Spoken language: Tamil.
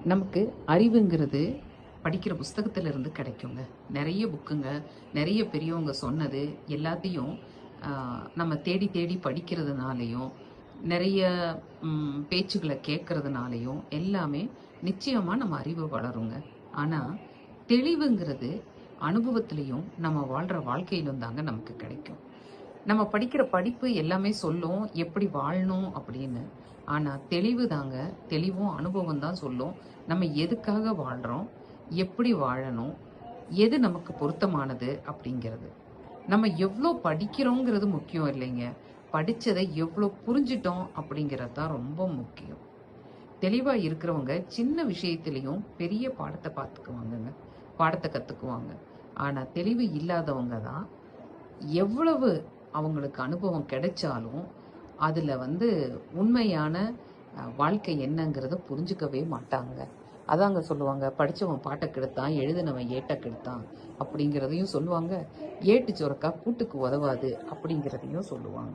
நமக்கு அறிவுங்கிறது படிக்கிற புஸ்தகத்திலிருந்து கிடைக்குங்க. நிறைய புக்குங்க, நிறைய பெரியவங்க சொன்னது எல்லாத்தையும் நம்ம தேடி தேடி படிக்கிறதுனாலயும், நிறைய பேச்சுக்களை கேட்கறதுனாலயும் எல்லாமே நிச்சயமா நம்ம அறிவு வளருங்க. ஆனா, தெளிவுங்கிறது அனுபவத்திலயும், நம்ம வாழ்ற வாழ்க்கையிலும் தாங்க நமக்கு கிடைக்கும். நம்ம படிக்கிற படிப்பு எல்லாமே சொல்லும், எப்படி வாழணும் அப்படின்னு. ஆனா தெளிவு தாங்க, தெளிவும் அனுபவம் தான் சொல்லும். நம்ம எதுக்காக வாழ்றோம்? எப்படி வாழணும்? எது நமக்கு பொருத்தமானது அப்படிங்கிறது. நம்ம எவ்ளோ படிக்கிறோங்கிறது முக்கியம் இல்லைங்க. படிச்சதை எவ்ளோ புரிஞ்சுட்டோம் அப்படிங்கிறது தான் ரொம்ப முக்கியம். தெளிவா இருக்கிறவங்க சின்ன விஷயத்திலயும் பெரிய பாடத்த பார்த்துக்குவாங்கங்க. பாடத்த கத்துக்குவாங்க. ஆனா தெளிவு இல்லாதவங்க தான் எவ்வளவு அவங்களுக்கு அனுபவம் கிடைச்சாலும், அதுல உண்மையான வாழ்க்கை என்னங்கிறத புரிஞ்சுக்கவே மாட்டாங்க. அதாங்க சொல்லுவாங்க, "படிச்சவன் பாட்ட கெடுத்தான், எழுதினவன் ஏட்ட கெடுத்தான்" அப்படிங்கிறதையும் சொல்லுவாங்க. "ஏட்டு சுரக்கா கூட்டுக்கு உதவாது" அப்படிங்கிறதையும் சொல்லுவாங்க.